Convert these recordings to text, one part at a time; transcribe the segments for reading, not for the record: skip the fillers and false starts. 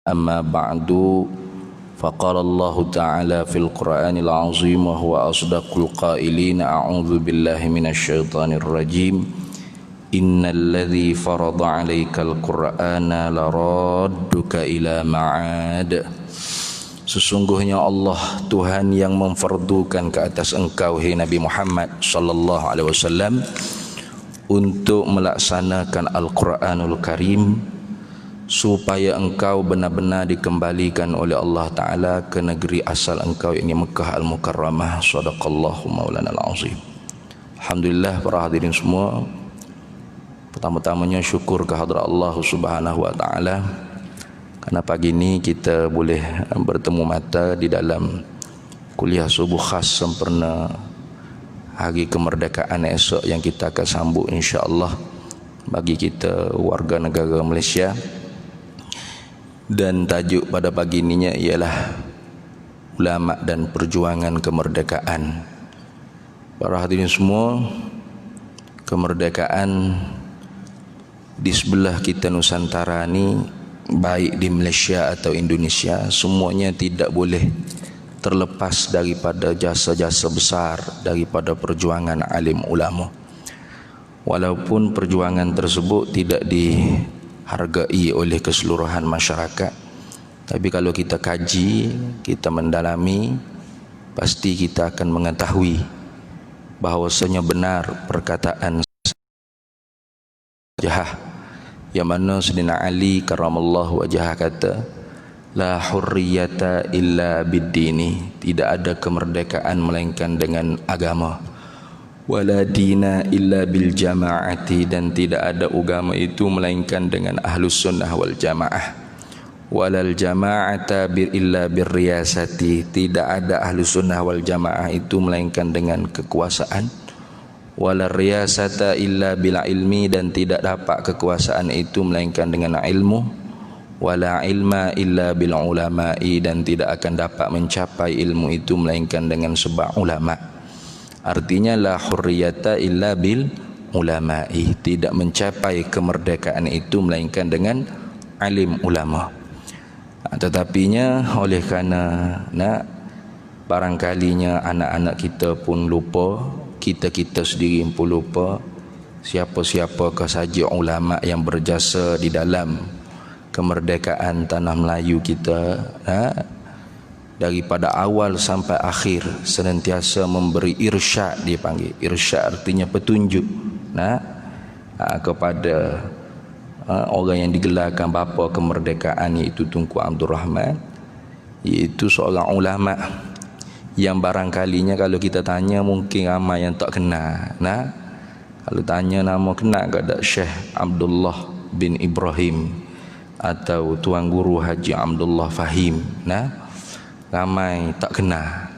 أما بعد فقال الله تعالى في القرآن العظيم وهو أصدق القائلين أعوذ بالله من الشيطان الرجيم إن الذي فرض عليك القرآن لرادك إلى معاد. Sesungguhnya Allah Tuhan yang memfardukan ke atas engkau hai Nabi Muhammad sallallahu alaihi wasallam untuk melaksanakan Al-Quranul Karim, supaya engkau benar-benar dikembalikan oleh Allah Ta'ala ke negeri asal engkau, ini Mekah Al-Mukarramah. Sadaqallahu maulana al-azim. Alhamdulillah para hadirin semua, pertama-tamanya syukur kehadrat Allah Subhanahu wa Ta'ala karena pagi ini kita boleh bertemu mata di dalam kuliah subuh khas sempurna hari kemerdekaan esok yang kita akan sambut insya-Allah bagi kita warga negara Malaysia. Dan tajuk pada pagi ini ialah ulama dan perjuangan kemerdekaan. Para hadirin semua, kemerdekaan di sebelah kita Nusantara ni, baik di Malaysia atau Indonesia, semuanya tidak boleh terlepas daripada jasa-jasa besar daripada perjuangan alim ulama. Walaupun perjuangan tersebut tidak dihargai oleh keseluruhan masyarakat, tapi kalau kita kaji, kita mendalami, pasti kita akan mengetahui bahawasanya benar perkataan Jahah yang mana Sayyidina Ali karramallahu wajhah kata, la hurriyata illa biddini, tidak ada kemerdekaan melainkan dengan agama. Wala dina illa bil jama'ati, dan tidak ada agama itu melainkan dengan ahlus sunnah wal jamaah. Walal jama'ata illa bir riyasati, tidak ada ahlus sunnah wal jamaah itu melainkan dengan kekuasaan. Walal riyasata illa bil ilmi, dan tidak dapat kekuasaan itu melainkan dengan ilmu. Wala ilma illa bil ulama'i, dan tidak akan dapat mencapai ilmu itu melainkan dengan sebab ulama'. Artinya la hurriyata illa bil ulama'i, tidak mencapai kemerdekaan itu melainkan dengan alim ulama. Tetapinya oleh kerana barangkalinya anak-anak kita pun lupa, kita sendiri pun lupa siapa-siapakah saja ulama yang berjasa di dalam kemerdekaan tanah Melayu kita, daripada awal sampai akhir senantiasa memberi irsyad. Dia panggil irsyad, artinya petunjuk kepada orang yang digelarkan bapa kemerdekaan, iaitu Tunku Abdul Rahman, iaitu seorang ulama yang barangkalinya kalau kita tanya mungkin ramai yang tak kenal. Kalau tanya nama kenal ke tak Syekh Abdullah bin Ibrahim atau Tuan Guru Haji Abdullah Fahim, ramai tak kenal.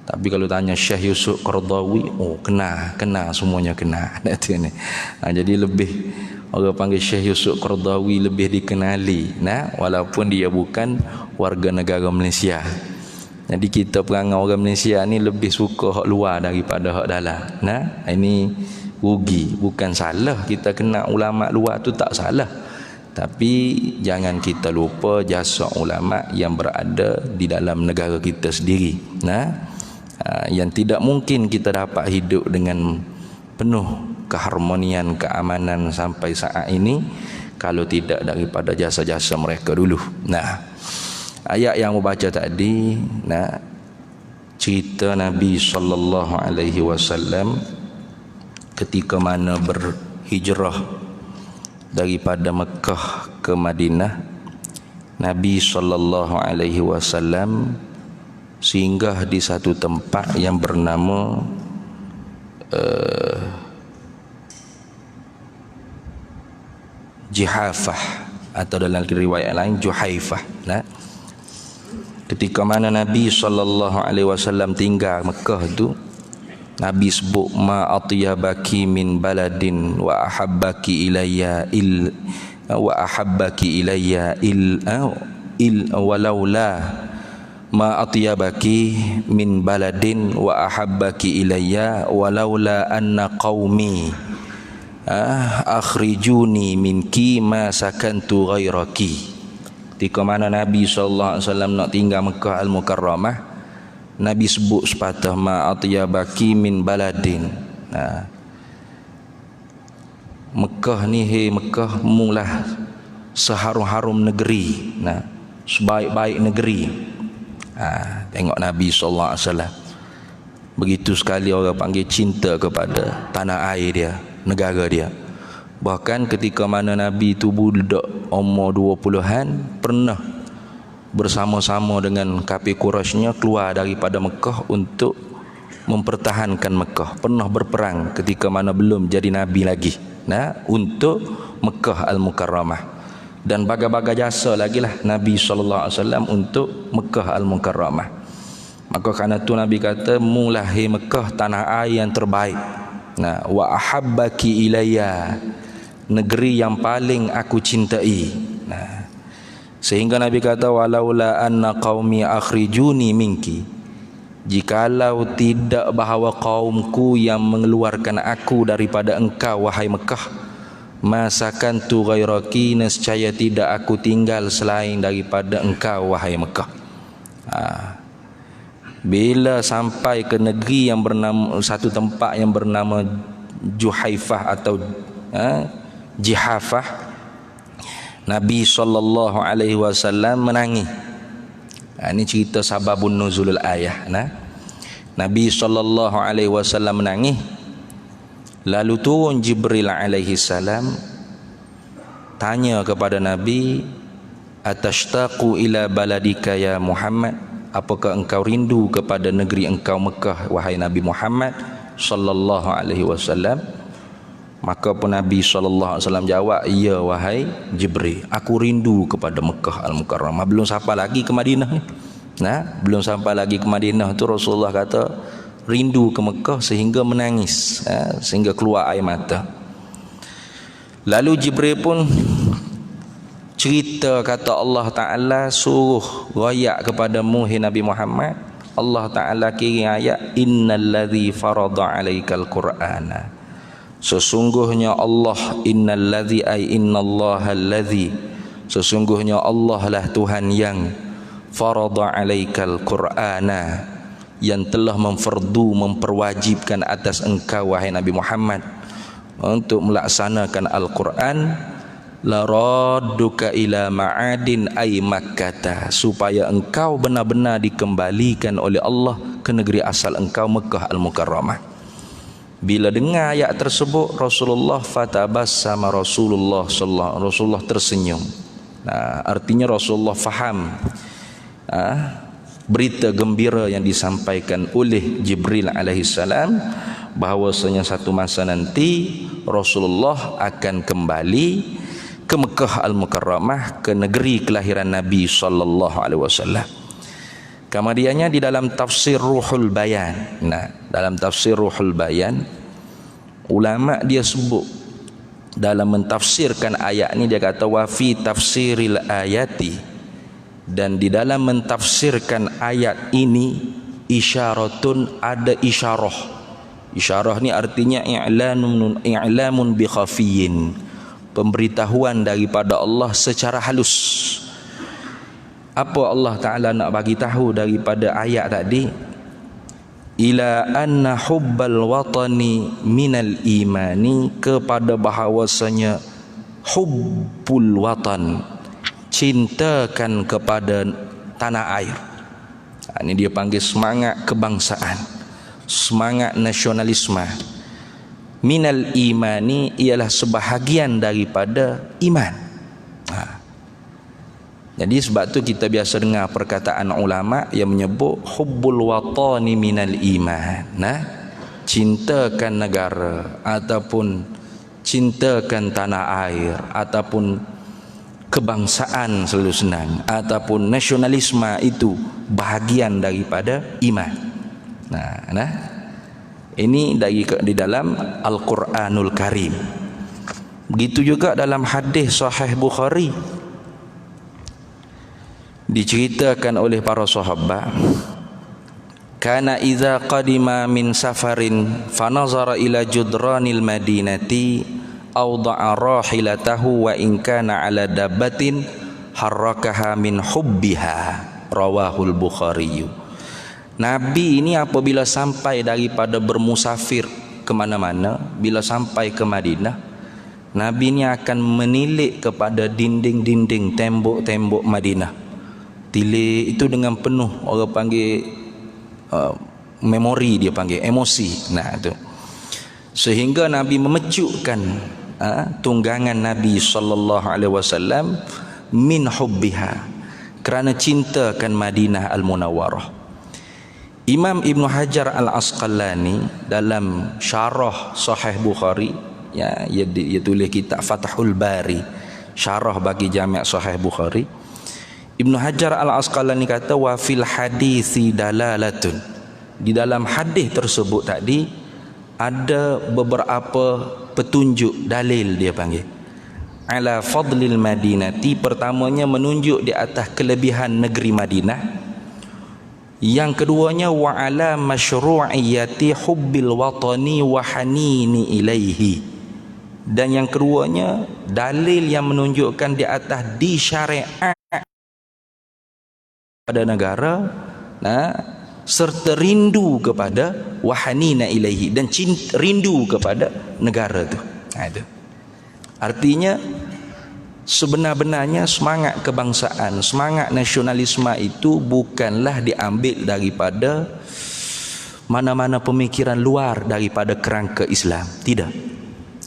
Tapi kalau tanya Syekh Yusuf Qaradawi, kenal, semuanya kenal. Jadi lebih orang panggil Syekh Yusuf Qaradawi lebih dikenali, walaupun dia bukan warga negara Malaysia. Jadi kita perangai orang Malaysia ni lebih suka hak luar daripada hak dalam. Ini rugi, bukan salah kita kenal ulama luar tu, tak salah. Tapi jangan kita lupa jasa ulama yang berada di dalam negara kita sendiri, yang tidak mungkin kita dapat hidup dengan penuh keharmonian, keamanan sampai saat ini kalau tidak daripada jasa-jasa mereka dulu. Ayat yang membaca tadi, cerita Nabi sallallahu alaihi wasallam ketika mana berhijrah daripada Mekah ke Madinah. Nabi sallallahu alaihi wasallam singgah di satu tempat yang bernama Jihafah, atau dalam riwayat lain Juhaifah. Ketika mana Nabi sallallahu alaihi wasallam tinggal Mekah tu, Nabi sebut ma atyabaki min baladin wa ahabbaki ilayya walaula ma atyabaki min baladin wa ahabbaki ilayya walaula anna qaumi akhrijuni minki ma sakantu ghairaki. Ketika mana Nabi SAW nak tinggal Mekah Al-Mukarramah, Nabi sebut sepatah ma atyabaki min baladin. Mekah ni, hei Mekah, mulah seharum-harum negeri, sebaik-baik negeri. Tengok Nabi SAW. Begitu sekali orang panggil cinta kepada tanah air dia, negara dia. Bahkan ketika mana Nabi itu budak umur 20-an, pernah bersama-sama dengan kafir Quraisynya keluar daripada Mekah untuk mempertahankan Mekah. Pernah berperang ketika mana belum jadi Nabi lagi, untuk Mekah Al-Mukarramah. Dan bagai-bagai jasa lagi lah Nabi SAW untuk Mekah Al-Mukarramah. Maka kerana tu Nabi kata, mulahi Mekah tanah air yang terbaik. Wa ahabbaki ilayya, negeri yang paling aku cintai. Sehingga Nabi kata, walaula anna qaumi akhrijuni minki, jikalau tidak bahawa kaumku yang mengeluarkan aku daripada engkau wahai Mekah, masakantu ghairaki, nescaya tidak aku tinggal selain daripada engkau wahai Mekah. Bila sampai ke negeri yang bernama, satu tempat yang bernama Juhaifah atau Jihafah, Nabi SAW menangis. Ini cerita sababun nuzulul ayah. Nabi SAW menangis. Lalu turun Jibril alaihi salam, tanya kepada Nabi, atashtaqu ila baladika ya Muhammad, apakah engkau rindu kepada negeri engkau Mekah wahai Nabi Muhammad sallallahu alaihi wasallam? Maka pun Nabi SAW jawab, ya wahai Jibril, aku rindu kepada Mekah Al-Mukarramah. Belum sampai lagi ke Madinah ni. Belum sampai lagi ke Madinah tu Rasulullah kata rindu ke Mekah sehingga menangis, sehingga keluar air mata. Lalu Jibril pun cerita, kata Allah Ta'ala suruh royak kepadamu hai Nabi Muhammad. Allah Ta'ala kirim ayat, innalladzi farada alaikal qur'ana, sesungguhnya Allah, innalladzi ay innallahalladzi, sesungguhnya Allah lah Tuhan yang farada alaikal qur'ana, yang telah memperwajibkan atas engkau wahai Nabi Muhammad untuk melaksanakan Al-Quran. La radduka ila ma'adin ay Makkah, supaya engkau benar-benar dikembalikan oleh Allah ke negeri asal engkau Mekah Al-Mukarramah. Bila dengar ayat tersebut, Rasulullah fatabassama Rasulullah sallallahu, Rasulullah tersenyum. Artinya Rasulullah faham berita gembira yang disampaikan oleh Jibril alaihi salam, bahawasanya satu masa nanti Rasulullah akan kembali ke Mekah Al-Mukarramah, ke negeri kelahiran Nabi sallallahu alaihi wasallam. Kemudiannya di dalam tafsir Ruhul Bayan, dalam tafsir Ruhul Bayan, ulama dia sebut dalam mentafsirkan ayat ni, dia kata wa fi tafsiril ayati, dan di dalam mentafsirkan ayat ini isyaratun, ada isyarah. Isyarah ni artinya i'lamun bi khafiyin, pemberitahuan daripada Allah secara halus. Apa Allah Ta'ala nak bagi tahu daripada ayat tadi? Ila anna hubbal watani minal imani, kepada bahawasanya hubbul watan, cintakan kepada tanah air. Ini dia panggil semangat kebangsaan, semangat nasionalisme. Minal imani ialah sebahagian daripada iman. Jadi sebab tu kita biasa dengar perkataan ulama yang menyebut hubbul watani minal iman. Cintakan negara ataupun cintakan tanah air ataupun kebangsaan, selalu senang, ataupun nasionalisme, itu bahagian daripada iman. Ini di dalam Al-Quranul Karim. Begitu juga dalam hadis Sahih Bukhari, diceritakan oleh para sahabat, kana idza qadima min safarin fanazara ila judranil madinati awda'a rahilatahu wa in kana ala dabbatin harrakaha min hubbiha, rawahul Bukhari. Nabi ini apabila sampai daripada bermusafir ke mana-mana, bila sampai ke Madinah, Nabi ini akan menilik kepada dinding-dinding, tembok-tembok Madinah. Tilik itu dengan penuh, orang panggil memori, dia panggil emosi. Nah itu, sehingga Nabi memecukkan tunggangan Nabi sallallahu alaihi wasallam min hubbiha, kerana cintakan Madinah Al-Munawwarah. Imam Ibn Hajar Al-Asqalani dalam syarah Sahih Bukhari, ya, dia tulis kitab Fathul Bari, syarah bagi Jami' Sahih Bukhari. Ibn Hajar Al-Asqalani kata, wa fil hadisi dalalatun, di dalam hadis tersebut tadi ada beberapa petunjuk, dalil dia panggil, ala fadlil Madinati, pertamanya menunjuk di atas kelebihan negeri Madinah. Yang keduanya wa ala masyru'iyati hubbil watani wa hanini ilaihi, dan yang keduanya dalil yang menunjukkan di atas disyariat pada negara, serta rindu kepada wahanina ilaihi, dan rindu kepada negara tu. Itu artinya sebenar-benarnya semangat kebangsaan, semangat nasionalisme itu bukanlah diambil daripada mana-mana pemikiran luar daripada kerangka Islam. Tidak.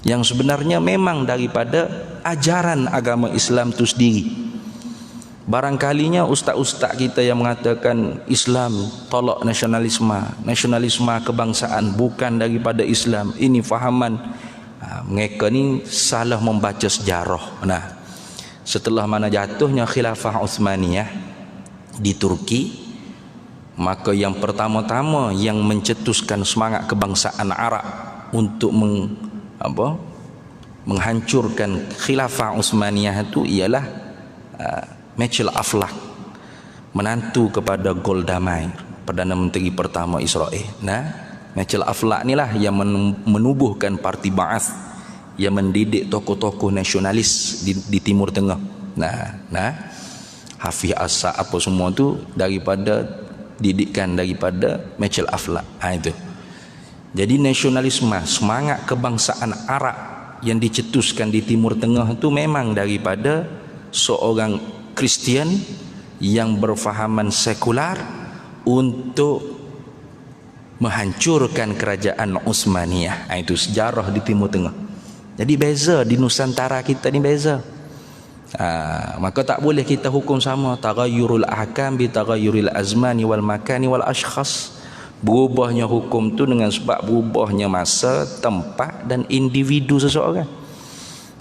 Yang sebenarnya memang daripada ajaran agama Islam itu sendiri. Barangkalinya ustaz-ustaz kita yang mengatakan Islam tolak nasionalisme, nasionalisme kebangsaan bukan daripada Islam, ini fahaman mereka ni salah membaca sejarah. Nah, setelah mana jatuhnya khilafah Uthmaniyah di Turki, maka yang pertama-tama yang mencetuskan semangat kebangsaan Arab untuk menghancurkan khilafah Uthmaniyah itu ialah Michel Aflaq, menantu kepada Golda Meir, Perdana Menteri pertama Israel. Nah, Michel Aflaq inilah yang menubuhkan Parti Ba'ath, yang mendidik tokoh-tokoh nasionalis di Timur Tengah. Hafiz Asa apa semua tu daripada didikan daripada Michel Aflaq. Itu. Jadi nasionalisme, semangat kebangsaan Arab yang dicetuskan di Timur Tengah itu memang daripada seorang Kristian yang berfahaman sekular untuk menghancurkan kerajaan Utsmaniyah. Itu sejarah di Timur Tengah. Jadi beza di Nusantara kita ni beza. Maka tak boleh kita hukum sama taghayyurul ahkam bi taghayyuril azmani wal makani wal ashkhas. Berubahnya hukum tu dengan sebab berubahnya masa, tempat dan individu seseorang.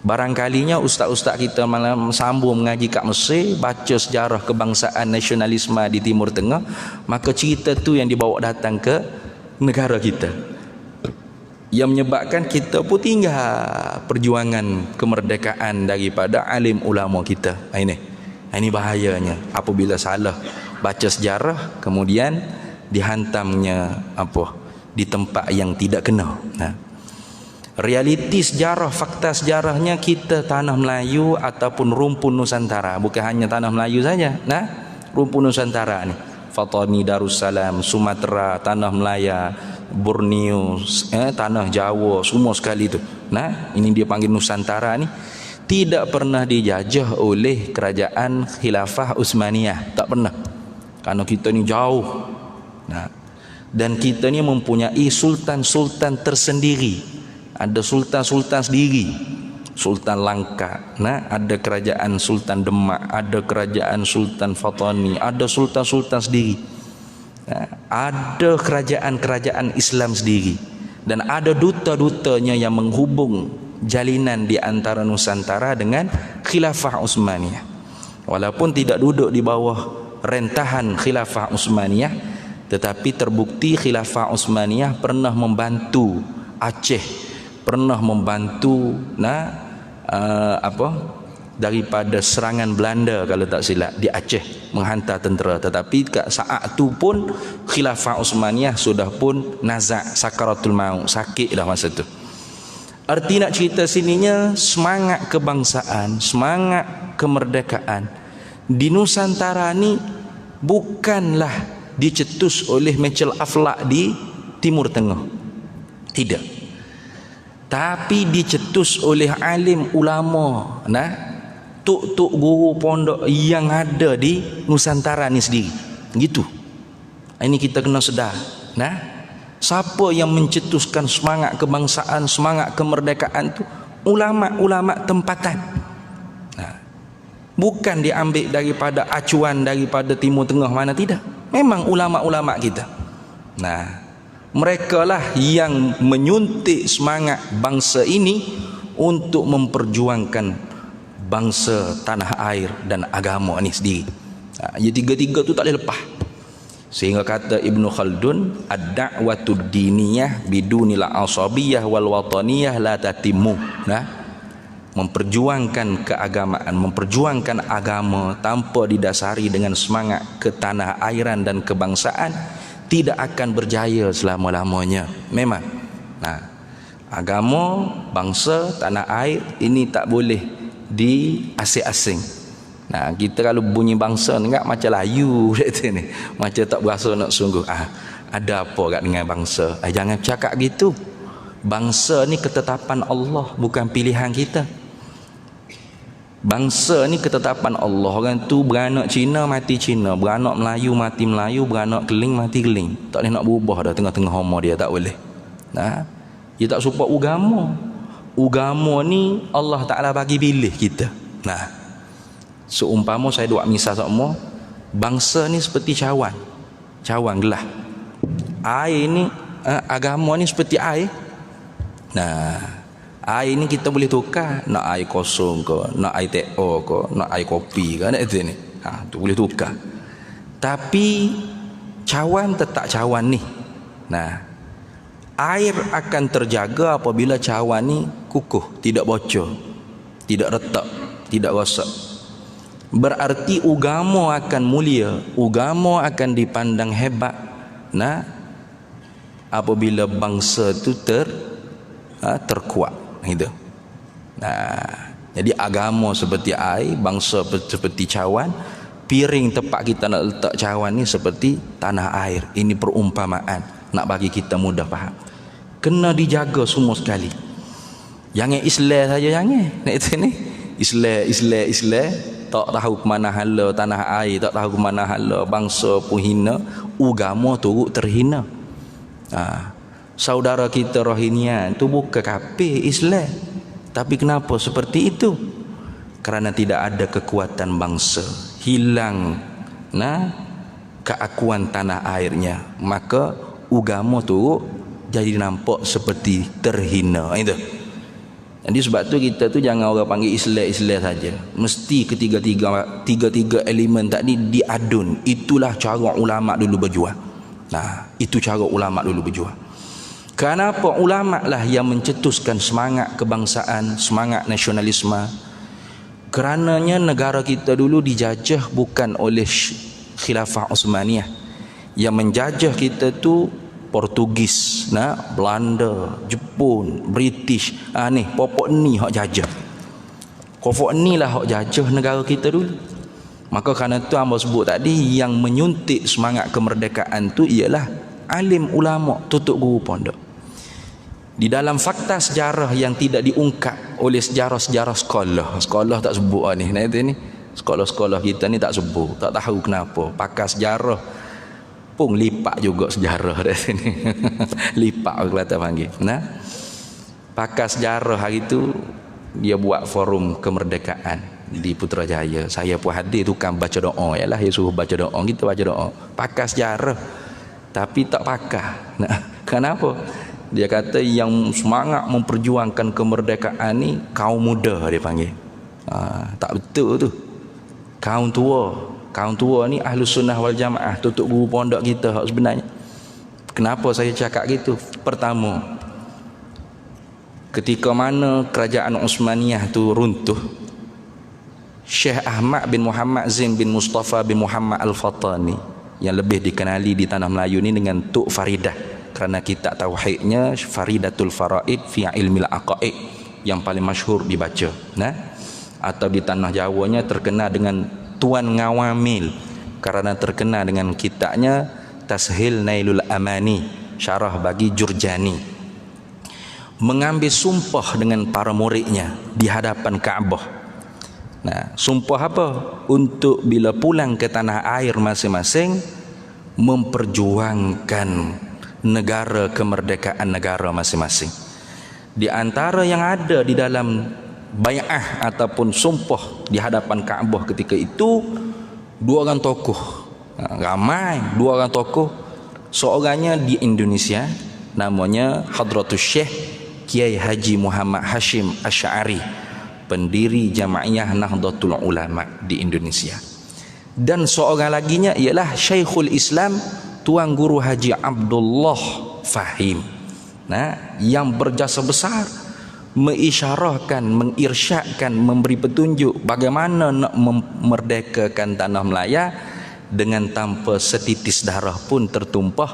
Barangkalinya ustaz-ustaz kita malam sambung mengaji kat Mesir, baca sejarah kebangsaan nasionalisme di Timur Tengah, maka cerita tu yang dibawa datang ke negara kita, yang menyebabkan kita pun tinggal perjuangan kemerdekaan daripada alim ulama kita. Ini bahayanya apabila salah baca sejarah kemudian dihantamnya di tempat yang tidak kena. Realiti sejarah, fakta sejarahnya kita tanah Melayu ataupun rumpun Nusantara, bukan hanya tanah Melayu saja. Rumpun Nusantara ni, Fatani, Darussalam, Sumatera, tanah Melaya, Borneo, tanah Jawa, semua sekali tu. Ini dia panggil Nusantara ni, tidak pernah dijajah oleh kerajaan khilafah Utsmaniyah, tak pernah. Karena kita ni jauh. Dan kita ni mempunyai sultan-sultan tersendiri. Ada sultan-sultan sendiri, Sultan Langka, ada kerajaan Sultan Demak, ada kerajaan Sultan Fatani, ada sultan-sultan sendiri. Ada kerajaan-kerajaan Islam sendiri, dan ada duta-dutanya yang menghubung jalinan di antara Nusantara dengan khilafah Utsmaniyah. Walaupun tidak duduk di bawah rentahan khilafah Utsmaniyah, tetapi terbukti khilafah Utsmaniyah pernah membantu Aceh, pernah membantu daripada serangan Belanda kalau tak silap di Aceh, menghantar tentera. Tetapi kat saat tu pun khilafah Utsmaniyah sudah pun nazak, sakaratul maut, sakit dah masa tu. Arti nak cerita sininya, semangat kebangsaan, semangat kemerdekaan di Nusantara ni bukanlah dicetus oleh Michael Aflaq di Timur Tengah, tidak, tapi dicetus oleh alim ulama, tuk-tuk guru pondok yang ada di Nusantara ni sendiri. Gitu. Ini kita kena sedar. Siapa yang mencetuskan semangat kebangsaan, semangat kemerdekaan tu? Ulama-ulama tempatan. Bukan diambil daripada acuan daripada Timur Tengah mana, tidak. Memang ulama-ulama kita. Mereka lah yang menyuntik semangat bangsa ini untuk memperjuangkan bangsa, tanah air dan agama ni sendiri. Jadi tiga-tiga tu tak boleh lepas. Sehingga kata Ibnu Khaldun, ad-da'watud diniyah bidunil asabiyah wal wataniyah la tatimmu. Memperjuangkan keagamaan, memperjuangkan agama tanpa didasari dengan semangat ketanah airan dan kebangsaan tidak akan berjaya selama-lamanya. Memang. Agama, bangsa, tanah air ini tak boleh diasing-asing. Kita kalau bunyi bangsa ni macam layu ni, macam tak berasa nak sungguh. Ada apa kat dengan bangsa? Jangan cakap gitu. Bangsa ni ketetapan Allah, bukan pilihan kita. Bangsa ni ketetapan Allah. Orang tu beranak Cina mati Cina, beranak Melayu mati Melayu, beranak Keling mati Keling. Tak boleh nak berubah dah tengah-tengah umur dia, tak boleh. Dia tak support agama. Agama ni Allah Ta'ala bagi pilih kita. Seumpama saya buat misal semua, bangsa ni seperti cawan gelas. Air ni, agama ni seperti air. Air ni kita boleh tukar, nak air kosong ke, nak air teko ke, nak air kopi ke, tu boleh tukar. Tapi cawan tetap cawan ni. Air akan terjaga apabila cawan ni kukuh, tidak bocor, tidak retak, tidak rosak. Berarti agama akan mulia, agama akan dipandang hebat apabila bangsa tu terkuat. Gitu. Jadi agama seperti air, bangsa seperti cawan, piring tempat kita nak letak cawan ni seperti tanah air. Ini perumpamaan nak bagi kita mudah faham. Kena dijaga semua sekali. Jangan Islam saja, jangan. Islam tak tahu ke mana hala tanah air, tak tahu ke mana hala bangsa pun hina, agama turut terhina. Saudara kita Rohingya itu bukan kafir Islam, tapi kenapa seperti itu? Kerana tidak ada kekuatan bangsa, hilang keakuan tanah airnya, maka agama tu jadi nampak seperti terhina. Itu. Jadi sebab tu kita tu jangan orang panggil Islam saja. Mesti tiga-tiga elemen tadi diadun. Itulah cara ulama dulu berjuang. Itu cara ulama dulu berjuang. Kenapa ulama lah yang mencetuskan semangat kebangsaan, semangat nasionalisme? Kerananya negara kita dulu dijajah bukan oleh Khilafah Uthmaniyah. Yang menjajah kita tu Portugis, Belanda, Jepun, British. Ni popok ni hak jajah. Popok ni lah hak jajah negara kita dulu. Maka kerana tu hamba sebut tadi, yang menyuntik semangat kemerdekaan tu ialah alim ulama, tutuk guru pondok. Di dalam fakta sejarah yang tidak diungkap oleh sejarah-sejarah sekolah tak sebut ni. Ni sekolah-sekolah kita ni tak sebut, tak tahu kenapa. Pakar sejarah pun lipat juga sejarah dari sini. Lipat Kelantan panggil. Pakar sejarah hari tu dia buat forum kemerdekaan di Putrajaya. Saya pun hadir tukang baca doa, ialah dia suruh baca doa, kita baca doa. Pakar sejarah tapi tak pakar. Kenapa? Dia kata yang semangat memperjuangkan kemerdekaan ni kaum muda, dia panggil. Tak betul tu. Kaum tua ni Ahlus Sunnah wal Jamaah, tutuk guru pondok kita hak sebenarnya. Kenapa saya cakap gitu? Pertama, ketika mana kerajaan Uthmaniyah tu runtuh, Syekh Ahmad bin Muhammad Zain bin Mustafa bin Muhammad Al-Fatani, yang lebih dikenali di tanah Melayu ni dengan Tuk Faridah, kerana kitab tauhidnya Faridatul Faraid fi Ilmil Aqaid yang paling masyhur dibaca. Atau di tanah Jawanya terkenal dengan Tuan Ngawamil, kerana terkenal dengan kitabnya Tashil Nailul Amani, syarah bagi Jurjani, mengambil sumpah dengan para muridnya di hadapan Kaabah. Nah, sumpah apa? Untuk bila pulang ke tanah air masing-masing memperjuangkan negara, kemerdekaan negara masing-masing. Di antara yang ada di dalam bai'ah ataupun sumpah di hadapan Kaabah ketika itu, dua orang tokoh, ramai dua orang tokoh. Seorangnya di Indonesia, namanya Hadratus Syekh Kiai Haji Muhammad Hashim Asy'ari, pendiri Jamaiyah Nahdlatul Ulama di Indonesia. Dan seorang laginya ialah Syekhul Islam Tuan Guru Haji Abdullah Fahim, nah, yang berjasa besar mengisyarahkan, mengirsyadkan, memberi petunjuk bagaimana nak memerdekakan tanah Melaya dengan tanpa setitis darah pun tertumpah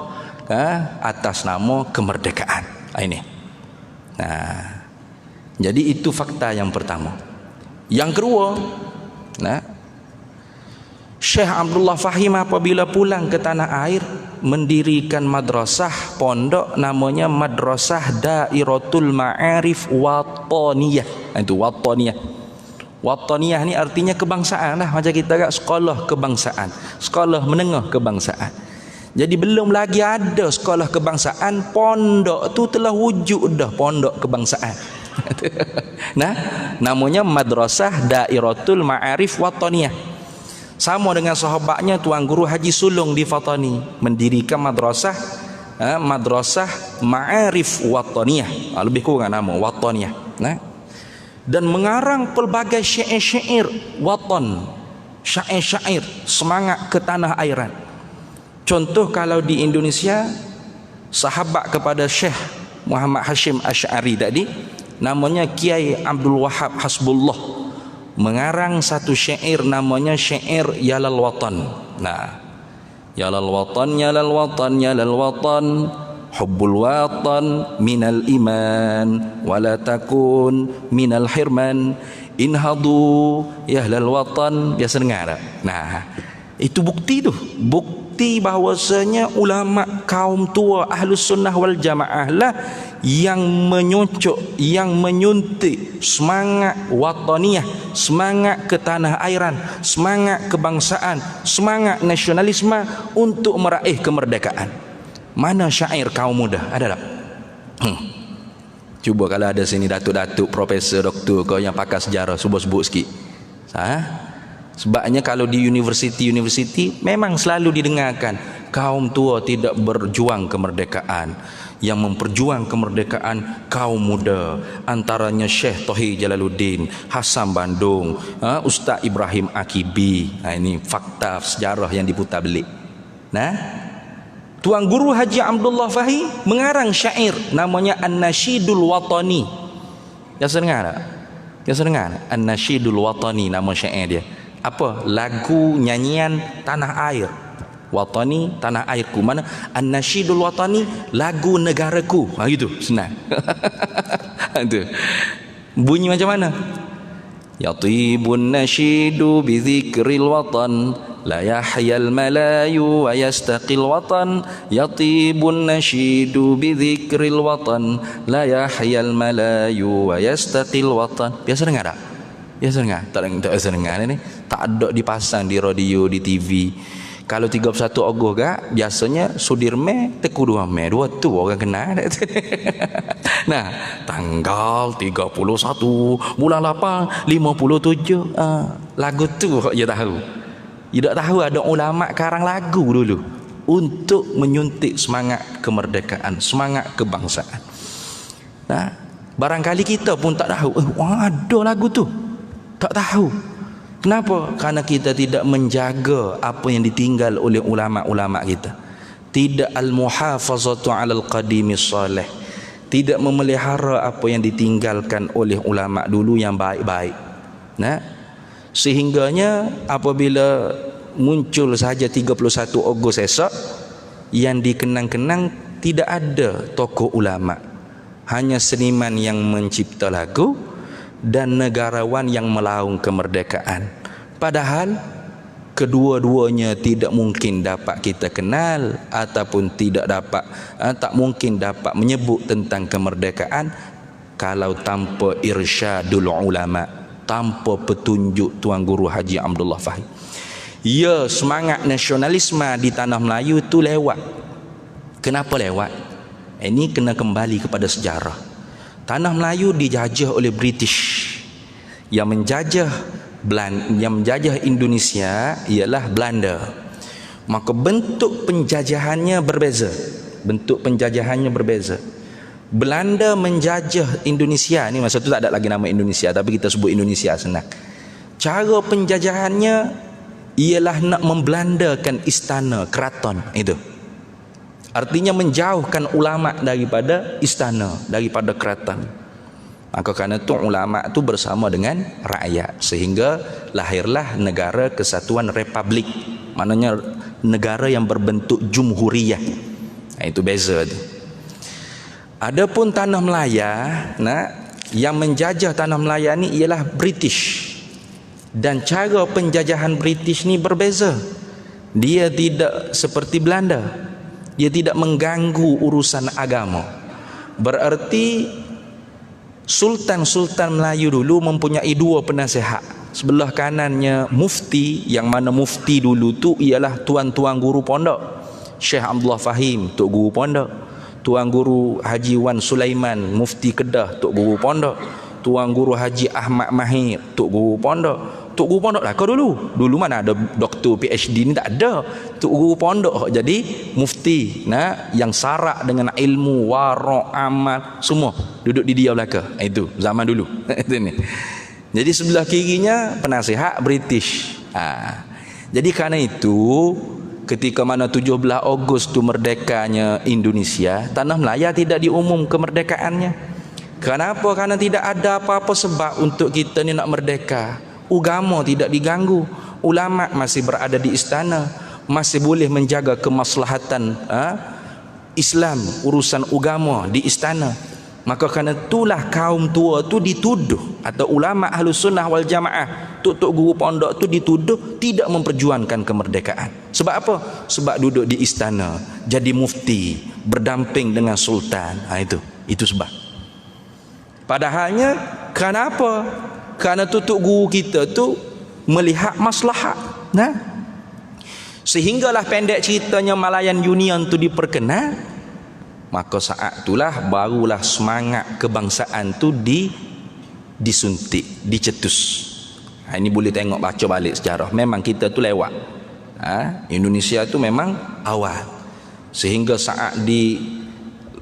atas nama kemerdekaan. Ini. Nah, jadi itu fakta yang pertama. Yang kedua, nah, Syekh Abdullah Fahim apabila pulang ke tanah air mendirikan madrasah pondok namanya Madrasah Dairatul Ma'arif Wataniyah. Itu Wataniyah. Wataniyah ni artinya kebangsaan lah, macam kita kat sekolah kebangsaan, sekolah menengah kebangsaan. Jadi belum lagi ada sekolah kebangsaan, pondok tu telah wujud dah pondok kebangsaan. Nah, namanya Madrasah Dairatul Ma'arif Wataniyah. Sama dengan sahabatnya Tuan Guru Haji Sulong di Fatani, mendirikan madrasah Madrasah Ma'arif Wataniyah, lebih kurang nama Wataniyah. Nah, dan mengarang pelbagai syair-syair watan, syair-syair semangat ke tanah airan. Contoh kalau di Indonesia, sahabat kepada Syekh Muhammad Hashim Asy'ari tadi, namanya Kiai Abdul Wahab Hasbullah, mengarang satu syair namanya syair Yalal Watan. Nah, Yalal Watan, Yalal Watan, Yalal Watan, hubbul watan minal iman wala takun minal hirman, inhadu yahlal watan. Biasa dengar tak? Nah, itu bukti tu, bukti bahawasanya ulama kaum tua Ahlus Sunnah wal Jamaah lah yang menyucuk, yang menyuntik semangat wataniyah, semangat ketanah airan, semangat kebangsaan, semangat nasionalisme untuk meraih kemerdekaan. Mana syair kaum muda? Ada tak? Cuba kalau ada sini datuk-datuk, profesor, doktor kau yang pakar sejarah, cuba sebut sikit. Sebabnya kalau di universiti memang selalu didengarkan kaum tua tidak berjuang kemerdekaan. Yang memperjuang kemerdekaan kaum muda, antaranya Syekh Tohir Jalaluddin, Hasan Bandung, Ustaz Ibrahim Akibi. Nah, ini fakta sejarah yang diputar belik. Nah, Tuan Guru Haji Abdullah Fahim mengarang syair namanya An-Nasyidul Watani. Biasa dengar tak? Biasa dengar tak? An-Nasyidul Watani nama syair dia. Apa? Lagu nyanyian tanah air. Watani, tanah airku. Mana? An-Nasyidul Watani, lagu negaraku. Gitu, senang. Itu. Bunyi macam mana? Yatibun nasyidu bi dzikril watan, la yahyal malayu wa yastaqil watan. Yatibun nasyidu bi dzikril watan, la yahyal malayu wa yastaqil watan. Biasa dengar tak? Biasa dengar? Tak biasa dengar ni. Tak ada dipasang di radio, di TV. Kalau 31 Ogos gak, biasanya Sudirman Teku 2 Mei. Dua tu orang kenal. Nah, tanggal 31 bulan 8 57 lagu tu kok dia tahu. Dia tak tahu ada ulama karang lagu dulu untuk menyuntik semangat kemerdekaan, semangat kebangsaan. Nah, barangkali kita pun tak tahu, ada lagu tu. Tak tahu. Kenapa? Karena kita tidak menjaga apa yang ditinggal oleh ulama-ulama kita. Tidak al-muhafazatu 'alal qadimis salih. Tidak memelihara apa yang ditinggalkan oleh ulama dulu yang baik-baik. Nah, sehingganya apabila muncul saja 31 Ogos esok yang dikenang-kenang tidak ada tokoh ulama. Hanya seniman yang mencipta lagu dan negarawan yang melaung kemerdekaan. Padahal kedua-duanya tidak mungkin dapat kita kenal ataupun tak mungkin dapat menyebut tentang kemerdekaan kalau tanpa irsyadul ulama, tanpa petunjuk Tuan Guru Haji Abdullah Fahim. Ya, semangat nasionalisme di tanah Melayu tu lewat. Kenapa lewat? Ini kena kembali kepada sejarah. Tanah Melayu dijajah oleh British. Yang menjajah Indonesia ialah Belanda. Maka bentuk penjajahannya berbeza. Belanda menjajah Indonesia ni, masa tu tak ada lagi nama Indonesia, tapi kita sebut Indonesia senang. Cara penjajahannya ialah nak membelandakan istana keraton itu. Artinya menjauhkan ulama daripada istana, daripada keraton. Maka kerana itu ulama itu bersama dengan rakyat, sehingga lahirlah negara Kesatuan Republik, maknanya negara yang berbentuk jumhuriyah. Itu beza tu. Adapun tanah Melaya, yang menjajah tanah Melaya ni ialah British. Dan cara penjajahan British ni berbeza. Dia tidak seperti Belanda. Dia tidak mengganggu urusan agama. Berarti Sultan-Sultan Melayu dulu mempunyai dua penasihat. Sebelah kanannya mufti, yang mana mufti dulu tu ialah tuan-tuan guru pondok. Syekh Abdullah Fahim, Tok Guru Pondok. Tuan Guru Haji Wan Sulaiman, Mufti Kedah, Tok Guru Pondok. Tuan Guru Haji Ahmad Mahir, Tok Guru Pondok. Tok Guru Pondok lah kau dulu. Dulu mana ada doktor PhD ni, tak ada. Tok Guru Pondok jadi mufti, yang sarak dengan ilmu, warak, amal, semua duduk di dia belakang. Itu zaman dulu. Itu ni. Jadi sebelah kirinya penasihat British. Jadi kerana itu ketika mana 17 Ogos tu merdekanya Indonesia, tanah Melaya tidak diumum kemerdekaannya. Kenapa? Kerana tidak ada apa-apa sebab untuk kita ni nak merdeka. Agama tidak diganggu, ulama masih berada di istana, masih boleh menjaga kemaslahatan Islam, urusan agama di istana. Maka kerana itulah kaum tua tu dituduh, atau ulama Ahlus Sunnah wal Jamaah, Tok Guru Pondok tu dituduh tidak memperjuangkan kemerdekaan. Sebab apa? Sebab duduk di istana, jadi mufti, berdamping dengan sultan. Itu sebab. Padahalnya kenapa? Kerana tutuk guru kita tu melihat maslahat. Sehinggalah pendek ceritanya Malayan Union tu diperkenal. Maka saat itulah barulah semangat kebangsaan tu disuntik, dicetus. Ini boleh tengok, baca balik sejarah. Memang kita tu lewat. Indonesia tu memang awal. Sehingga saat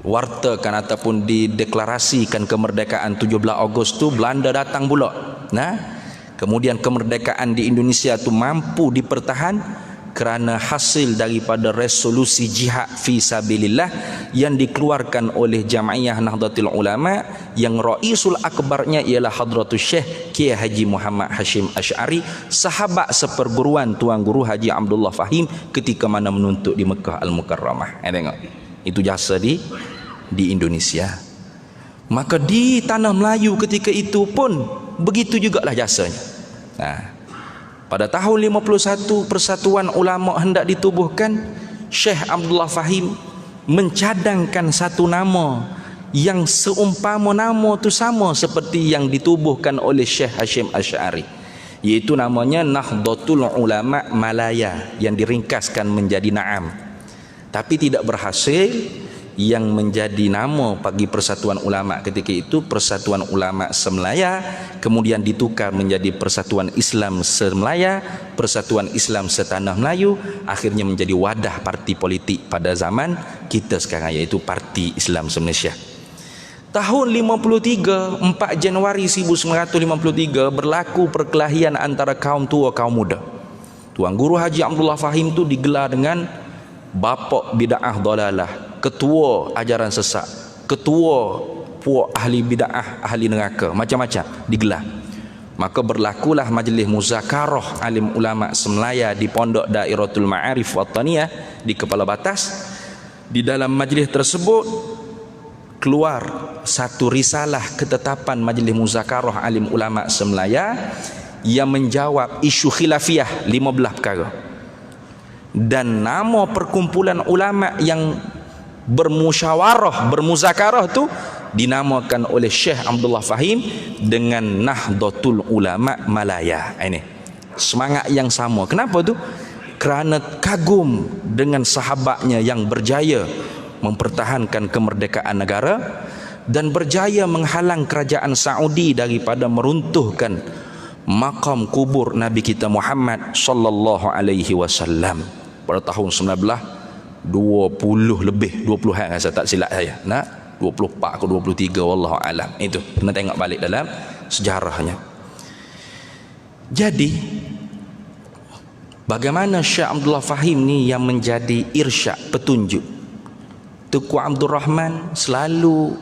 wartakan ataupun dideklarasikan kemerdekaan 17 Ogos tu, Belanda datang pula. Kemudian kemerdekaan di Indonesia tu mampu dipertahan kerana hasil daripada resolusi jihad fi sabilillah yang dikeluarkan oleh Jamaiyah Nahdlatul Ulama, yang raisul akbarnya ialah Hadratus Syekh Kiai Haji Muhammad Hashim Asy'ari, sahabat seperguruan Tuan Guru Haji Abdullah Fahim ketika mana menuntut di Mekah Al-Mukarramah. Tengok. Itu jasa di Indonesia. Maka di tanah Melayu ketika itu pun begitu jugalah jasanya. Pada tahun 51 Persatuan Ulama hendak ditubuhkan, Syekh Abdullah Fahim mencadangkan satu nama yang seumpama nama tu sama seperti yang ditubuhkan oleh Syekh Hashim Asy'ari, iaitu namanya Nahdlatul Ulama Malaya, yang diringkaskan menjadi Naam. Tapi tidak berhasil. Yang menjadi nama bagi Persatuan Ulama ketika itu Persatuan Ulama Semelaya, kemudian ditukar menjadi Persatuan Islam Semelaya, Persatuan Islam Setanah Melayu, akhirnya menjadi wadah parti politik pada zaman kita sekarang, iaitu Parti Islam Se-Malaysia. Tahun 53, 4 Januari 1953 berlaku perkelahian antara kaum tua kaum muda. Tuan Guru Haji Abdullah Fahim tu digelar dengan bapak bid'ah dalalah, ketua ajaran sesat, ketua puak ahli bid'ah, ahli neraka, macam-macam digelar. Maka berlakulah majlis muzakarah alim ulama Semelaya di Pondok Dairatul Ma'arif Wattaniyah di Kepala Batas. Di dalam majlis tersebut keluar satu risalah ketetapan majlis muzakarah alim ulama Semelaya yang menjawab isu khilafiyah 15 perkara. Dan nama perkumpulan ulama yang bermusyawarah, bermuzakarah tu dinamakan oleh Syekh Abdullah Fahim dengan Nahdlatul Ulama Malaya. Ini semangat yang sama. Kenapa tu? Kerana kagum dengan sahabatnya yang berjaya mempertahankan kemerdekaan negara dan berjaya menghalang kerajaan Saudi daripada meruntuhkan makam kubur Nabi kita Muhammad sallallahu alaihi wasallam pada tahun 1920 lebih, 20 saya tak silap saya. 24 ke 23 wallahu alam. Itu kena tengok balik dalam sejarahnya. Jadi bagaimana Syekh Abdullah Fahim ni yang menjadi irsyad, petunjuk. Tuku Abdul Rahman selalu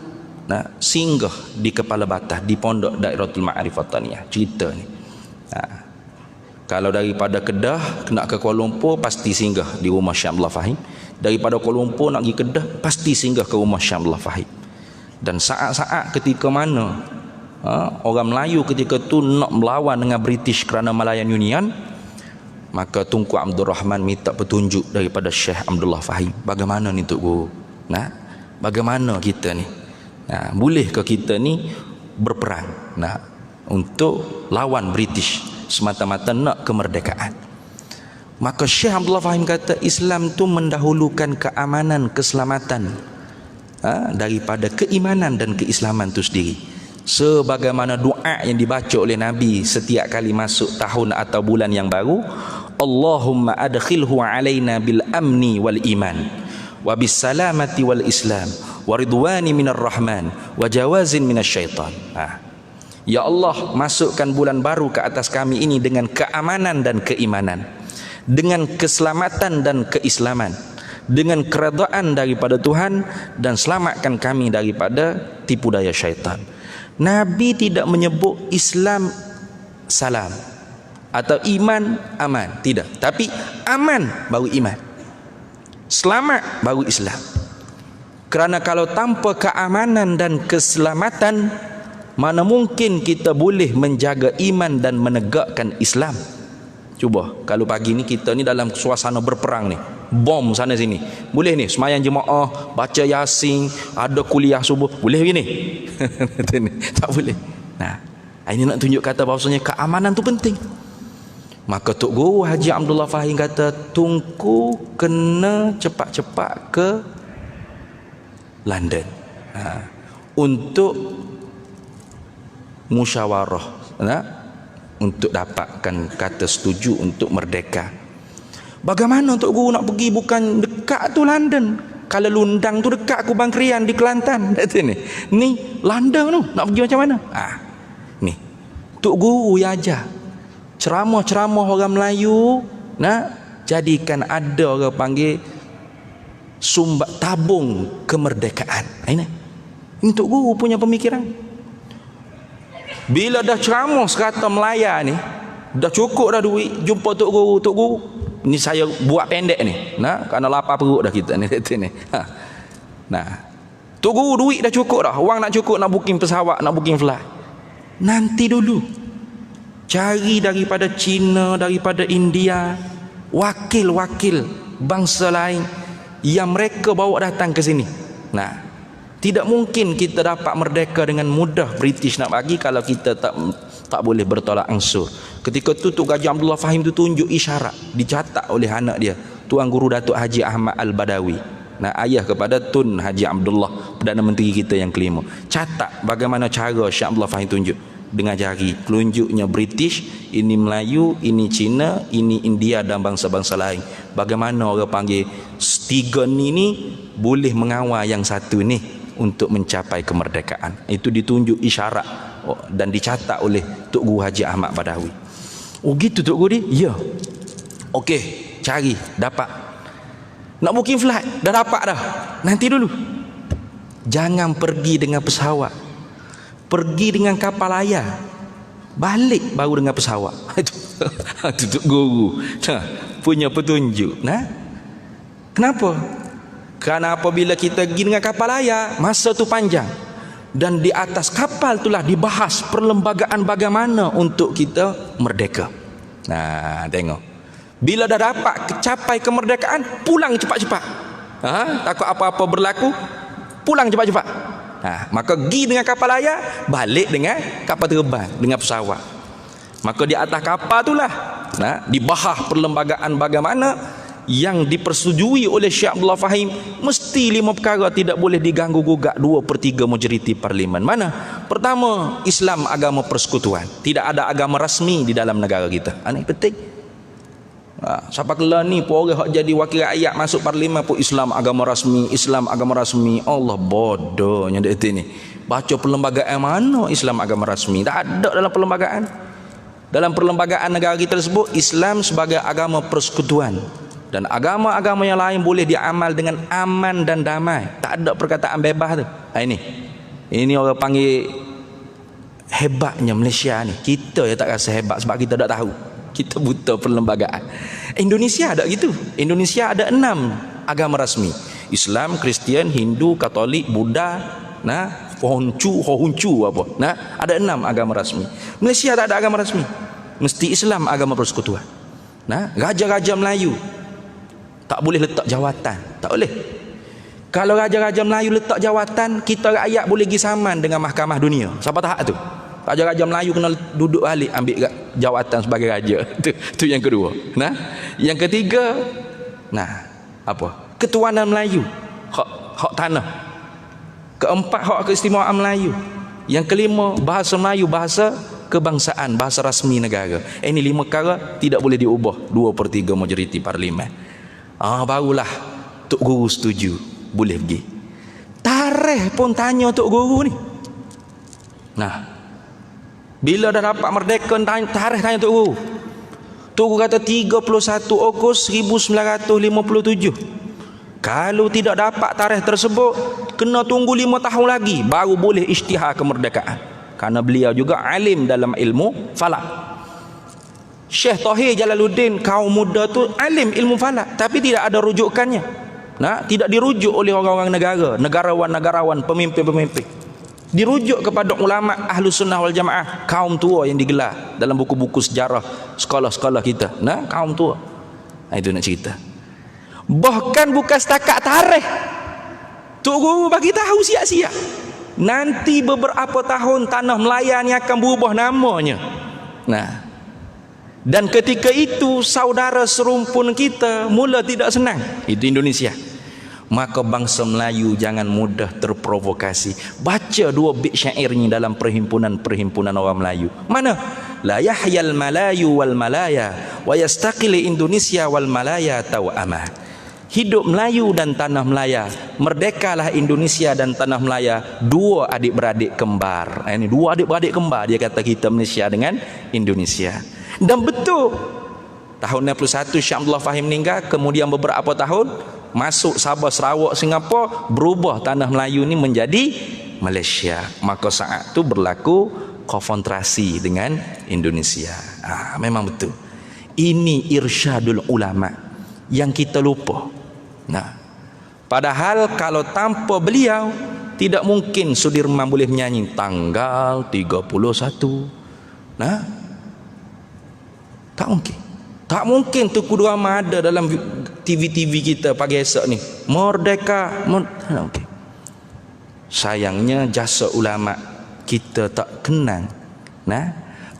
singgah di Kepala Batah, di Pondok Dairatul Ma'arifat Taniyah. Cerita ni. Kalau daripada Kedah nak ke Kuala Lumpur, pasti singgah di rumah Syekh Abdullah Fahim. Daripada Kuala Lumpur nak pergi Kedah, pasti singgah ke rumah Syekh Abdullah Fahim. Dan saat-saat ketika mana orang Melayu ketika tu nak melawan dengan British kerana Malayan Union, maka Tunku Abdul Rahman minta petunjuk daripada Syekh Abdullah Fahim. Bagaimana ni Tok Guru? Bagaimana kita ni? Bolehkah kita ni berperang untuk lawan British semata-mata nak kemerdekaan? Maka Syekh Abdullah Fahim kata Islam tu mendahulukan keamanan, keselamatan daripada keimanan dan keislaman tu sendiri. Sebagaimana doa yang dibaca oleh Nabi setiap kali masuk tahun atau bulan yang baru, Allahumma adkhilhu alaina bil amni wal iman wa bis salamati wal islam wa ridwani minar rahman wa jawazin minasy syaitan. Ya Allah, masukkan bulan baru ke atas kami ini dengan keamanan dan keimanan, dengan keselamatan dan keislaman, dengan keredaan daripada Tuhan, dan selamatkan kami daripada tipu daya syaitan. Nabi tidak menyebut Islam salam atau iman aman, tidak. Tapi aman baru iman, selamat baru Islam. Kerana kalau tanpa keamanan dan keselamatan, mana mungkin kita boleh menjaga iman dan menegakkan Islam? Cuba kalau pagi ni kita ni dalam suasana berperang ni, bom sana sini, boleh ni semayang jemaah, baca yasin, ada kuliah subuh, boleh begini? Tak boleh. Ini nak tunjuk kata bahawasanya keamanan tu penting. Maka Tok Guru Haji Abdullah Fahim kata Tunku kena cepat-cepat ke London untuk musyawarah, untuk dapatkan kata setuju untuk merdeka. Bagaimana Tok Guru nak pergi? Bukan dekat tu London. Kalau Lundang tu dekat Kubang Krian di Kelantan. Ni London tu nak pergi macam mana? Ni Tok Guru yang ajar ceramah-ceramah orang Melayu, jadikan ada orang panggil sumbat tabung kemerdekaan. Ini Tok Guru punya pemikiran. Bila dah ceramah sekata Melaya ni, dah cukup dah duit, jumpa Tok Guru. Tok Guru, ni saya buat pendek ni, kerana lapar perut dah kita ni. Tok Guru, duit dah cukup dah, wang nak cukup, nak booking pesawat, nak booking flight. Nanti dulu cari daripada China, daripada India, wakil-wakil bangsa lain yang mereka bawa datang ke sini. Tidak mungkin kita dapat merdeka dengan mudah British nak bagi kalau kita tak boleh bertolak ansur. Ketika tu Tok Haji Abdullah Fahim tu tunjuk isyarat, dicatat oleh anak dia, Tuan Guru Datuk Haji Ahmad Al-Badawi, ayah kepada Tun Haji Abdullah, Perdana Menteri kita yang kelima. Catat bagaimana cara Syekh Abdullah Fahim tunjuk dengan jari telunjuknya British, ini Melayu, ini Cina, ini India dan bangsa-bangsa lain. Bagaimana orang panggil tiga ni boleh mengawal yang satu ni untuk mencapai kemerdekaan. Itu ditunjuk isyarat dan dicatat oleh Tok Guru Haji Ahmad Badawi. Oh gitu Tok Guru dia? Ya. Okey, cari, dapat. Nak booking flight, dah dapat dah. Nanti dulu. Jangan pergi dengan pesawat. Pergi dengan kapal layar, balik baru dengan pesawat. Itu Tok Guru punya petunjuk. Kenapa? Kerana apabila kita pergi dengan kapal layar, masa tu panjang. Dan di atas kapal itulah dibahas perlembagaan bagaimana untuk kita merdeka. Nah, tengok. Bila dah dapat capai kemerdekaan, pulang cepat-cepat. Takut apa-apa berlaku, pulang cepat-cepat. Maka pergi dengan kapal layar, balik dengan kapal terbang, dengan pesawat. Maka di atas kapal itulah dibahas perlembagaan bagaimana yang dipersetujui oleh Syekh Abdullah Fahim. Mesti 5 perkara tidak boleh diganggu gugat 2/3 majoriti parlimen. Mana? Pertama, Islam agama persekutuan. Tidak ada agama rasmi di dalam negara kita. Ini penting. Siapa kala ni pun orang hak jadi wakil rakyat masuk parlimen pun Islam agama rasmi, Islam agama rasmi. Allah bodohnya dia ni. Baca perlembagaan mana Islam agama rasmi? Tak ada dalam perlembagaan. Dalam perlembagaan negara kita tersebut, Islam sebagai agama persekutuan. Dan agama-agama yang lain boleh diamal dengan aman dan damai. Tak ada perkataan bebas tu. Ini orang panggil hebatnya Malaysia ni. Kita yang tak rasa hebat sebab kita tak tahu. Kita buta perlembagaan. Indonesia ada gitu. Indonesia ada 6 agama rasmi. Islam, Kristian, Hindu, Katolik, Buddha, Hongcu apa. Ada 6 agama rasmi. Malaysia tak ada agama rasmi. Mesti Islam agama persekutuan. Raja-raja Melayu tak boleh letak jawatan. Tak boleh. Kalau raja-raja Melayu letak jawatan, kita rakyat boleh pergi saman dengan mahkamah dunia. Siapa tahu tu? Raja-raja Melayu kena duduk balik ambil jawatan sebagai raja. Itu yang kedua. Yang ketiga, ketuanan Melayu, hak tanah. Keempat, hak keistimewaan Melayu. Yang kelima, bahasa Melayu, bahasa kebangsaan, bahasa rasmi negara. Ini 5 perkara tidak boleh diubah 2/3 majoriti parlimen. Barulah Tok Guru setuju boleh pergi. Tarikh pun tanya Tok Guru ni. Bila dah dapat merdeka, tarikh tanya Tok Guru. Tok Guru kata 31 Ogos 1957. Kalau tidak dapat tarikh tersebut, kena tunggu 5 tahun lagi baru boleh isytihar kemerdekaan. Karena beliau juga alim dalam ilmu falak. Syekh Tahir Jalaluddin, kaum muda tu alim ilmu falak, tapi tidak ada rujukannya. Tidak dirujuk oleh orang-orang negara, negarawan-negarawan, pemimpin-pemimpin. Dirujuk kepada ulama Ahlus Sunnah wal Jamaah, kaum tua yang digelar dalam buku-buku sejarah sekolah-sekolah kita. Kaum tua. Itu nak cerita. Bahkan bukan setakat tarikh. Tok Guru bagi tahu siap-siap. Nanti beberapa tahun tanah Melayu ni akan berubah namanya. Dan ketika itu saudara serumpun kita mula tidak senang. Itu Indonesia. Maka bangsa Melayu jangan mudah terprovokasi. Baca 2 bait syairnya dalam perhimpunan-perhimpunan orang Melayu. Mana? La yahyal Malayu wal Malaya wa yastaqil Indonesia wal Malaya tawama. Hidup Melayu dan tanah Melaya. Merdekalah Indonesia dan tanah Melaya, 2 adik-beradik kembar. Ini 2 adik-beradik kembar dia kata kita Malaysia dengan Indonesia. Dan betul, tahun 61 Syekh Abdullah Fahim meninggal. Kemudian beberapa tahun masuk Sabah, Sarawak, Singapura, berubah tanah Melayu ni menjadi Malaysia. Maka saat tu berlaku konfrontasi dengan Indonesia. Memang betul. Ini irsyadul ulama yang kita lupa. Padahal kalau tanpa beliau tidak mungkin Sudirman boleh menyanyi tanggal 31. Tak mungkin. Tak mungkin Tuku Dua Rahman ada dalam TV-TV kita pagi esok ni. Merdeka. Okay. Sayangnya jasa ulama kita tak kenang.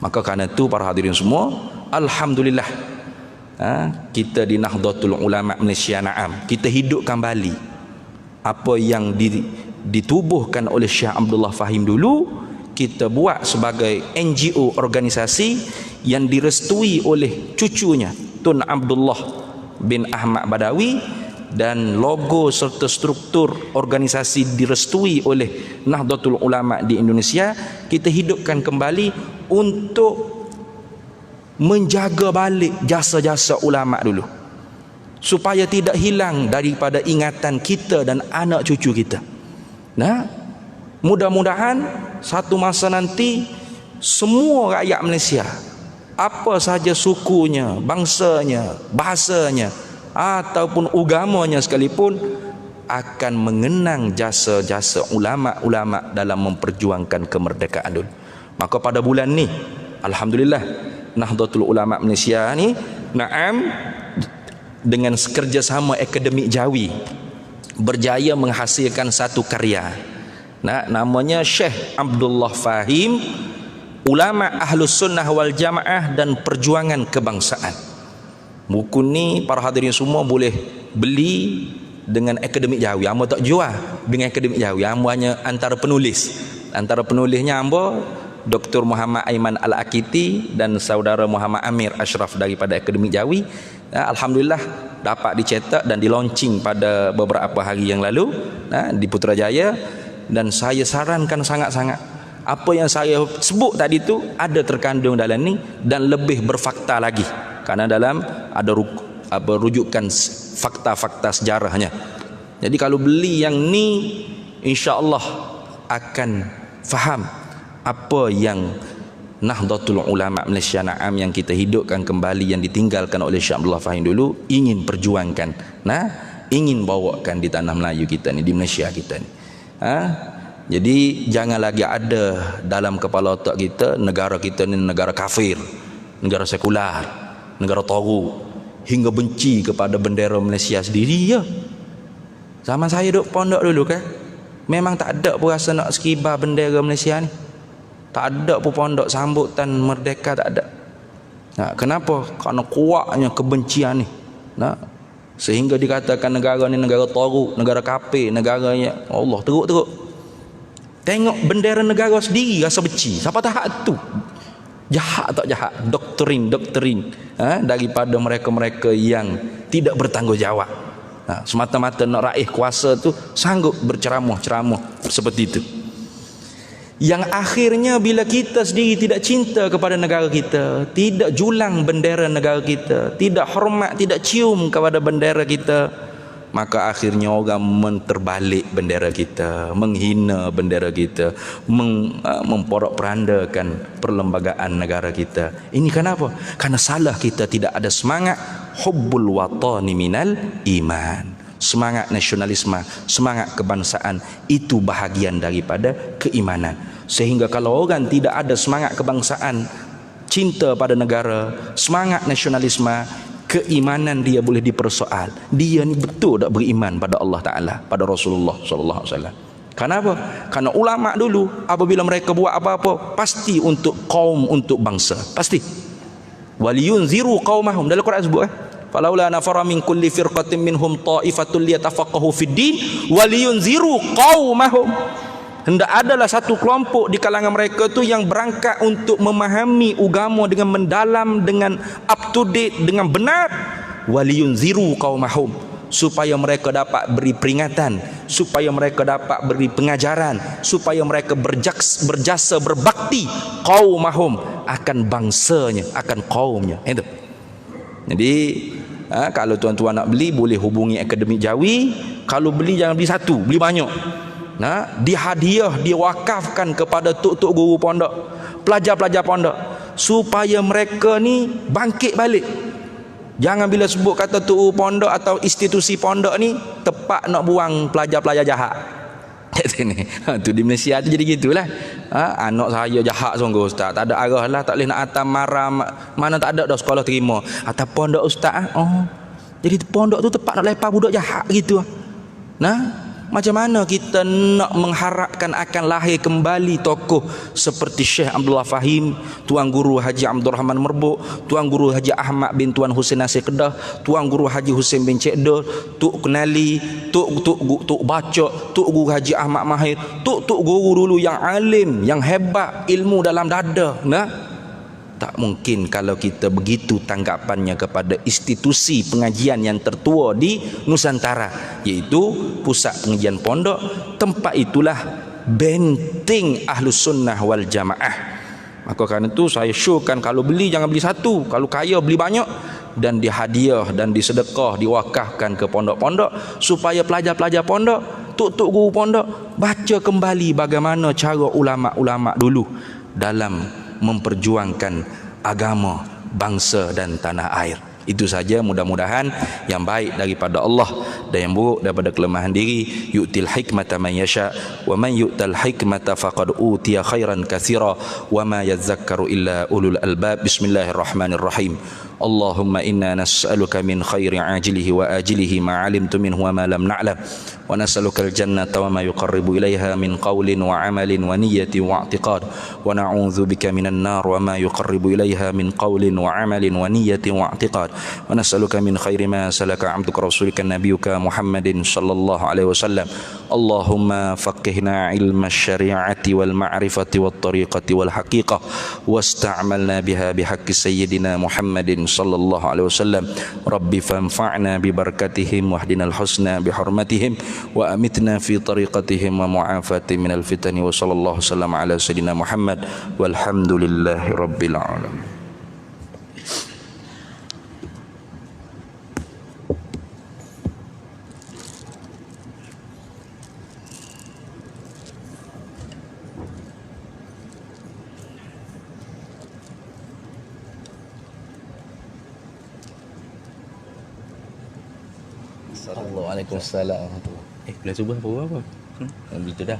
Maka kerana itu para hadirin semua, alhamdulillah, kita di Nahdlatul Ulama Malaysia kita hidupkan kembali apa yang ditubuhkan oleh Syekh Abdullah Fahim dulu. Kita buat sebagai NGO, organisasi yang direstui oleh cucunya Tun Abdullah bin Ahmad Badawi, dan logo serta struktur organisasi direstui oleh Nahdlatul Ulama di Indonesia. Kita hidupkan kembali untuk menjaga balik jasa-jasa ulama dulu, supaya tidak hilang daripada ingatan kita dan anak cucu kita. Mudah-mudahan satu masa nanti semua rakyat Malaysia, apa saja sukunya, bangsanya, bahasanya ataupun agamanya sekalipun, akan mengenang jasa-jasa ulama-ulama dalam memperjuangkan kemerdekaan dulu. Maka pada bulan ni, alhamdulillah, Nahdlatul Ulama Malaysia ni dengan kerjasama Akademik Jawi berjaya menghasilkan satu karya. Namanya Syekh Abdullah Fahim, Ulama Ahlus Sunnah wal Jamaah dan Perjuangan Kebangsaan. Buku ni para hadirin semua boleh beli dengan Akademik Jawi. Amba tak jual dengan Akademik Jawi. Amba hanya antara penulis. Antara penulisnya amba Dr. Muhammad Aiman Al-Akiti dan saudara Muhammad Amir Ashraf daripada Akademik Jawi. Alhamdulillah dapat dicetak dan dilaunching pada beberapa hari yang lalu di Putrajaya, dan saya sarankan sangat-sangat apa yang saya sebut tadi tu ada terkandung dalam ni dan lebih berfakta lagi, kerana dalam ada rujukan fakta-fakta sejarahnya. Jadi kalau beli yang ni, insya-Allah akan faham apa yang Nahdlatul Ulama Malaysia yang kita hidupkan kembali, yang ditinggalkan oleh Syekh Abdullah Fahim dulu, ingin perjuangkan, ingin bawakan di tanah Melayu kita ni, di Malaysia kita ni. Jadi jangan lagi ada dalam kepala otak kita negara kita ni negara kafir, negara sekular, negara taghut, hingga benci kepada bendera Malaysia sendiri. Ya, zaman saya duduk pondok dulu kan, memang tak ada pun rasa nak sekibar bendera Malaysia ni. Tak ada pun pondok sambutan merdeka, tak ada. Kenapa? Kerana kuatnya kebencian ni. Sehingga dikatakan negara ni negara taghut, negara kafir, negara yang Allah teruk-teruk. Tengok bendera negara sendiri rasa benci. Siapa tahu tu? Jahat tak jahat? Doktrin daripada mereka-mereka yang tidak bertanggungjawab. Semata-mata nak raih kuasa tu sanggup berceramah-ceramah seperti itu. Yang akhirnya bila kita sendiri tidak cinta kepada negara kita, tidak julang bendera negara kita, tidak hormat, tidak cium kepada bendera kita, maka akhirnya orang menterbalik bendera kita, menghina bendera kita, memporak-perandakan perlembagaan negara kita. Ini kenapa? Karena salah kita tidak ada semangat hubbul watani minal iman. Semangat nasionalisme, semangat kebangsaan itu bahagian daripada keimanan. Sehingga kalau orang tidak ada semangat kebangsaan, cinta pada negara, semangat nasionalisme, keimanan dia boleh dipersoal. Dia ni betul tak beriman pada Allah Ta'ala, pada Rasulullah SAW. Kenapa? Karena ulama dulu apabila mereka buat apa-apa pasti untuk kaum, untuk bangsa, pasti. Waliyunziru qaumahum, dalam Quran sebut falaula nafara min kulli firqatin minhum ta'ifatul liyatafaqahu fid din waliyunziru qaumahum. Hendak adalah satu kelompok di kalangan mereka tu yang berangkat untuk memahami agama dengan mendalam, dengan up to date, dengan benar. Waliyunziru qaumahum, supaya mereka dapat beri peringatan, supaya mereka dapat beri pengajaran, supaya mereka berjasa berbakti qaumahum, akan bangsanya, akan kaumnya. Itu. Jadi kalau tuan-tuan nak beli boleh hubungi Akademik Jawi. Kalau beli jangan beli satu, beli banyak. Dihadiah, diwakafkan kepada tok-tok guru pondok, pelajar-pelajar pondok, supaya mereka ni bangkit balik. Jangan bila sebut kata tok pondok atau institusi pondok ni tepat nak buang pelajar-pelajar jahat. Tu di Malaysia tu jadi gitulah. Anak saya jahat sungguh ustaz, tak ada arah lah, tak boleh nak atam marah, mana tak ada dah sekolah terima atas pondok ustaz. Jadi pondok tu tempat nak lepas budak jahat gitu. Macam mana kita nak mengharapkan akan lahir kembali tokoh seperti Syekh Abdullah Fahim, Tuan Guru Haji Abdul Rahman Merbuk, Tuan Guru Haji Ahmad bin Tuan Husain Nasir Kedah, Tuan Guru Haji Husain bin Cik Dor, Tuk Kenali, Tuk Baca, Tuk Guru Haji Ahmad Mahir, Tuk Guru dulu yang alim, yang hebat, ilmu dalam dada. Tak mungkin kalau kita begitu tanggapannya kepada institusi pengajian yang tertua di Nusantara, iaitu Pusat Pengajian Pondok. Tempat itulah benteng Ahlus Sunnah wal Jamaah. Maka kerana itu saya syorkan kalau beli jangan beli satu, kalau kaya beli banyak, dan dihadiah dan disedekah, diwakafkan ke pondok-pondok, supaya pelajar-pelajar pondok, tok-tok guru pondok baca kembali bagaimana cara ulama-ulama dulu dalam memperjuangkan agama, bangsa dan tanah air. Itu saja, mudah-mudahan yang baik daripada Allah dan yang buruk daripada kelemahan diri. Yu'til hikmata man yasha wa man yu'tal hikmata faqad utiya khairan katsira wa ma yadhakkaru illa ulul albab. Bismillahirrahmanirrahim. Allahumma inna nas'aluka min khairi ajilihi wa ajilihi ma 'alimtu minhu wa ma lam na'lam wa nas'aluka al-jannata wa ma yuqarribu ilaiha min qawlin wa 'amalin wa niyyatin wa i'tiqad wa na'udzu bika minan nar wa ma yuqarribu ilaiha min qawlin wa 'amalin wa niyyatin wa i'tiqad wa nas'aluka min khairi ma salaka 'abduka rasulika nabiyyuka Muhammadin sallallahu alaihi wasallam. Allahumma faqihna 'ilma asy-syari'ati wal ma'rifati wat tariqati wal haqiqah wasta'malna biha bihaqqi sayyidina Muhammadin sallallahu alaihi wasallam. Rabbi fanfa'na bi barakatihim wahdinal husna bi hurmatihim wa amitna fi tariqatihim wa mu'afati minal fitani wa sallallahu wasallam ala sayyidina Muhammad walhamdulillahi rabbil alamin. Waalaikumsalam. Boleh cuba apa? Boleh tu dah.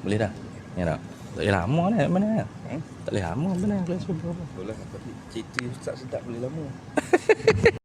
Boleh dah. Ya tak? Tak boleh lama dah mana? Tak boleh lama benar boleh cuba apa? Boleh, tapi cerita sedap boleh lama.